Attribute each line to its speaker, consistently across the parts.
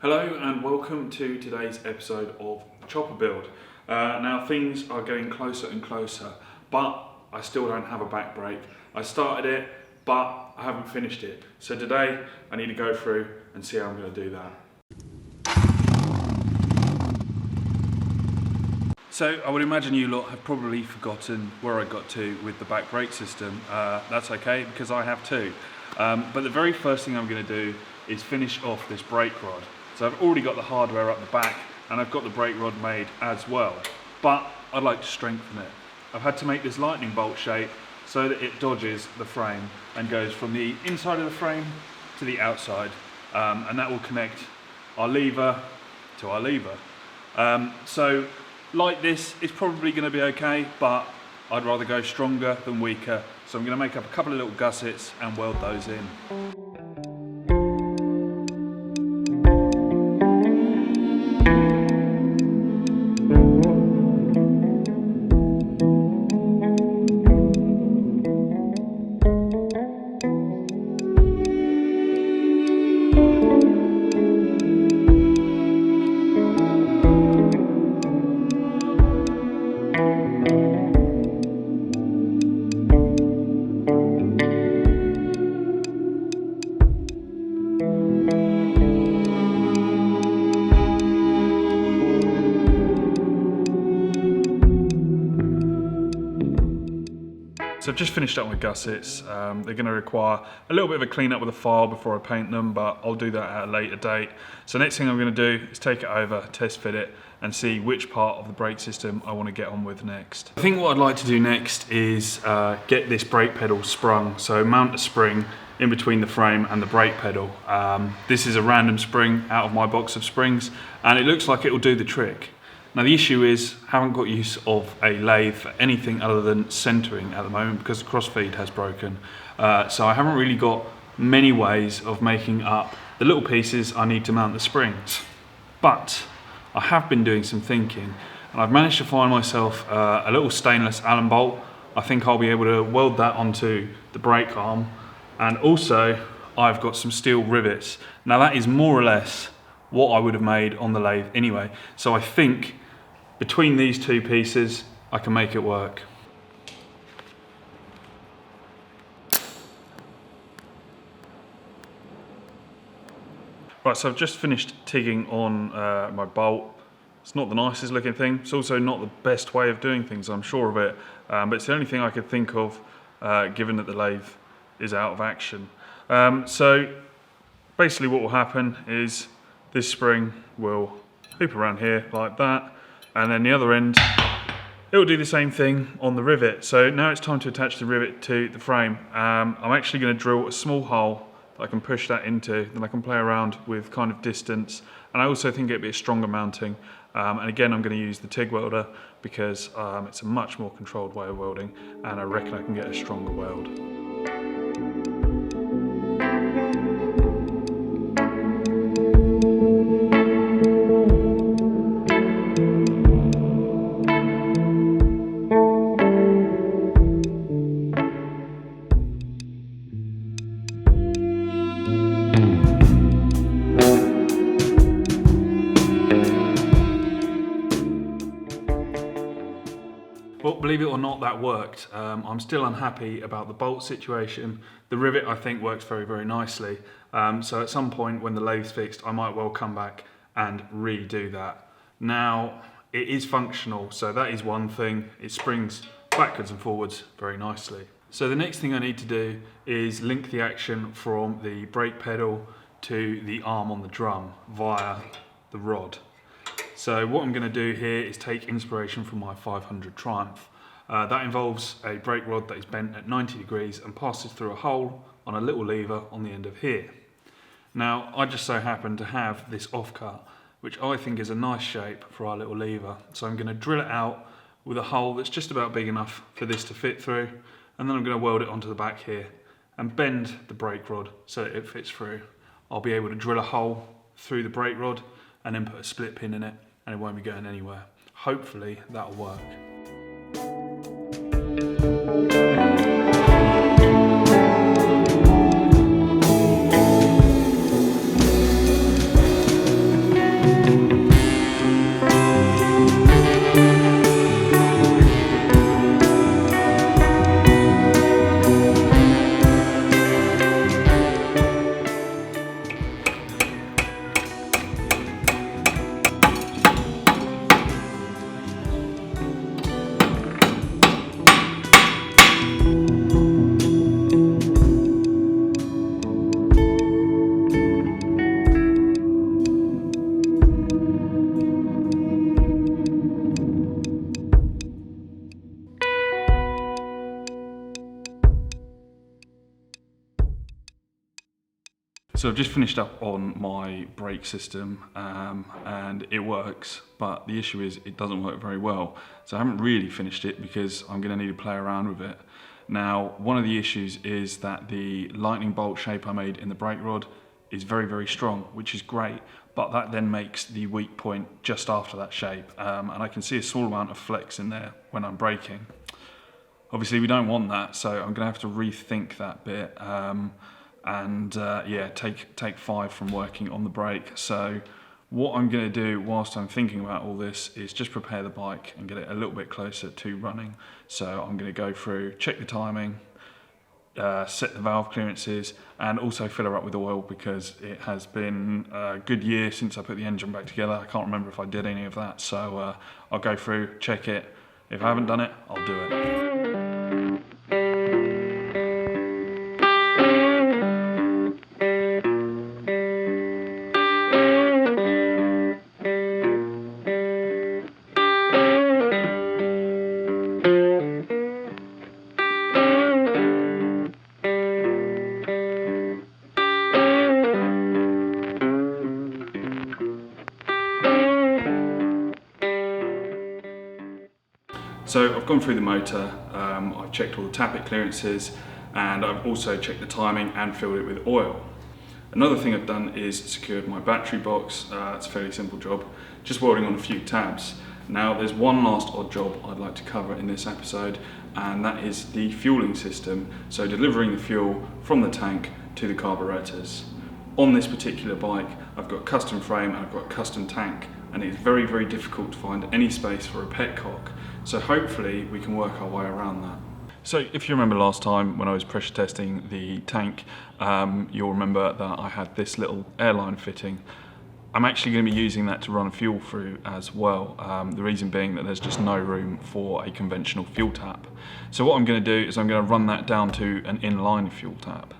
Speaker 1: Hello and welcome to today's episode of Chopper Build. Now things are getting closer and closer, but I still don't have a back brake. I started it, but I haven't finished it. So today I need to go through and see how I'm going to do that. So I would imagine you lot have probably forgotten where I got to with the back brake system. That's okay because I have too. But the very first thing I'm going to do is finish off this brake rod. So I've already got the hardware up the back and I've got the brake rod made as well, but I'd like to strengthen it. I've had to make this lightning bolt shape so that it dodges the frame and goes from the inside of the frame to the outside, and that will connect our lever to our lever. So like this, it's probably going to be okay, but I'd rather go stronger than weaker. So I'm going to make up a couple of little gussets and weld those in. So I've just finished up my gussets. They're going to require a little bit of a clean up with a file before I paint them, but I'll do that at a later date. So next thing I'm going to do is take it over, test fit it, and see which part of the brake system I want to get on with next. I think what I'd like to do next is get this brake pedal sprung. So mount a spring in between the frame and the brake pedal. This is a random spring out of my box of springs, and it looks like it will do the trick. Now the issue is, I haven't got use of a lathe for anything other than centering at the moment because the crossfeed has broken. So I haven't really got many ways of making up the little pieces I need to mount the springs. But I have been doing some thinking and I've managed to find myself a little stainless Allen bolt. I think I'll be able to weld that onto the brake arm, and also I've got some steel rivets. Now that is more or less what I would have made on the lathe anyway. So I think between these two pieces, I can make it work. Right, so I've just finished tigging on my bolt. It's not the nicest looking thing. It's also not the best way of doing things, I'm sure of it. But it's the only thing I could think of, given that the lathe is out of action. So basically what will happen is this spring will loop around here like that, and then the other end, it will do the same thing on the rivet. So now it's time to attach the rivet to the frame. I'm actually going to drill a small hole that I can push that into, then I can play around with kind of distance, and I also think it'll be a stronger mounting. And again, I'm going to use the TIG welder because it's a much more controlled way of welding, and I reckon I can get a stronger weld. Well, believe it or not, that worked. I'm still unhappy about the bolt situation. The rivet, I think, works very, very nicely. So at some point when the lathe's fixed, I might well come back and redo that. Now, it is functional, so that is one thing. It springs backwards and forwards very nicely. So the next thing I need to do is link the action from the brake pedal to the arm on the drum via the rod. So what I'm going to do here is take inspiration from my 500 Triumph. That involves a brake rod that is bent at 90 degrees and passes through a hole on a little lever on the end of here. Now I just so happen to have this offcut, which I think is a nice shape for our little lever. So I'm going to drill it out with a hole that's just about big enough for this to fit through, and then I'm going to weld it onto the back here and bend the brake rod so that it fits through. I'll be able to drill a hole through the brake rod and then put a split pin in it, and it won't be going anywhere. Hopefully that'll work. So I've just finished up on my brake system and it works, but the issue is it doesn't work very well. So I haven't really finished it because I'm going to need to play around with it. Now, one of the issues is that the lightning bolt shape I made in the brake rod is very, very strong, which is great, but that then makes the weak point just after that shape. And I can see a small amount of flex in there when I'm braking. Obviously we don't want that, so I'm going to have to rethink that bit. Yeah, take 5 from working on the brake. So what I'm going to do whilst I'm thinking about all this is just prepare the bike and get it a little bit closer to running. So I'm going to go through, check the timing, set the valve clearances, and also fill her up with oil because it has been a good year since I put the engine back together. I can't remember if I did any of that, so I'll go through, check it. If I haven't done it, I'll do it. So I've gone through the motor, I've checked all the tappet clearances, and I've also checked the timing and filled it with oil. Another thing I've done is secured my battery box. It's a fairly simple job, just welding on a few tabs. Now there's one last odd job I'd like to cover in this episode, and that is the fueling system, so delivering the fuel from the tank to the carburetors. On this particular bike, I've got a custom frame and I've got a custom tank, and it's very, very difficult to find any space for a petcock. So hopefully we can work our way around that. So if you remember last time when I was pressure testing the tank, you'll remember that I had this little airline fitting. I'm actually going to be using that to run fuel through as well. The reason being that there's just no room for a conventional fuel tap. So what I'm going to do is I'm going to run that down to an inline fuel tap.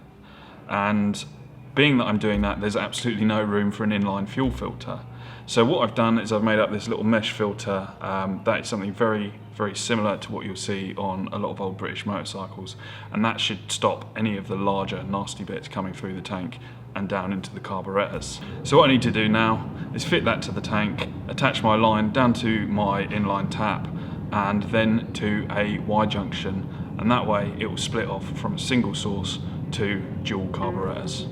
Speaker 1: And being that I'm doing that, there's absolutely no room for an inline fuel filter. So what I've done is I've made up this little mesh filter that is something very, very similar to what you'll see on a lot of old British motorcycles, and that should stop any of the larger nasty bits coming through the tank and down into the carburetors. So what I need to do now is fit that to the tank, attach my line down to my inline tap and then to a Y junction, and that way it will split off from a single source to dual carburetors.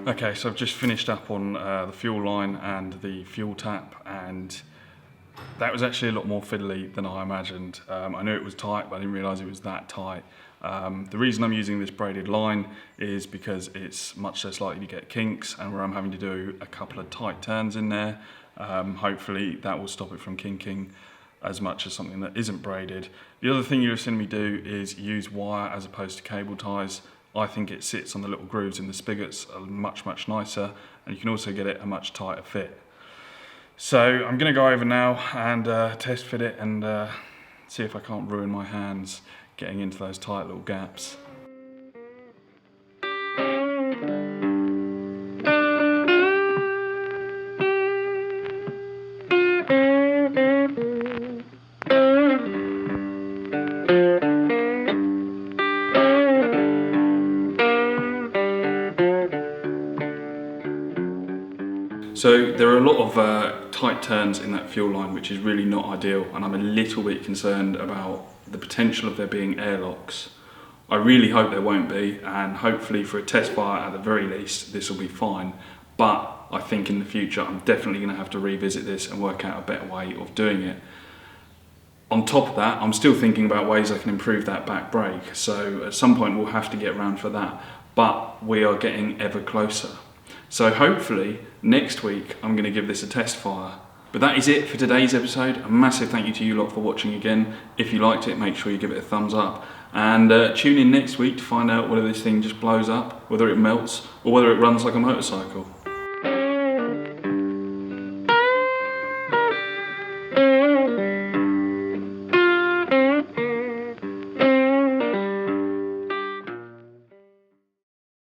Speaker 1: Okay, so I've just finished up on the fuel line and the fuel tap, and that was actually a lot more fiddly than I imagined. I knew it was tight, but I didn't realise it was that tight. The reason I'm using this braided line is because it's much less likely to get kinks, and where I'm having to do a couple of tight turns in there, hopefully that will stop it from kinking as much as something that isn't braided. The other thing you've seen me do is use wire as opposed to cable ties. I think it sits on the little grooves in the spigots much, much nicer, and you can also get it a much tighter fit. So I'm going to go over now and test fit it and see if I can't ruin my hands getting into those tight little gaps. So there are a lot of tight turns in that fuel line, which is really not ideal, and I'm a little bit concerned about the potential of there being airlocks. I really hope there won't be, and hopefully for a test fire at the very least this will be fine, but I think in the future I'm definitely going to have to revisit this and work out a better way of doing it. On top of that, I'm still thinking about ways I can improve that back brake, so at some point we'll have to get around for that, but we are getting ever closer. So hopefully next week I'm going to give this a test fire. But that is it for today's episode. A massive thank you to you lot for watching again. If you liked it, make sure you give it a thumbs up. And tune in next week to find out whether this thing just blows up, whether it melts, or whether it runs like a motorcycle.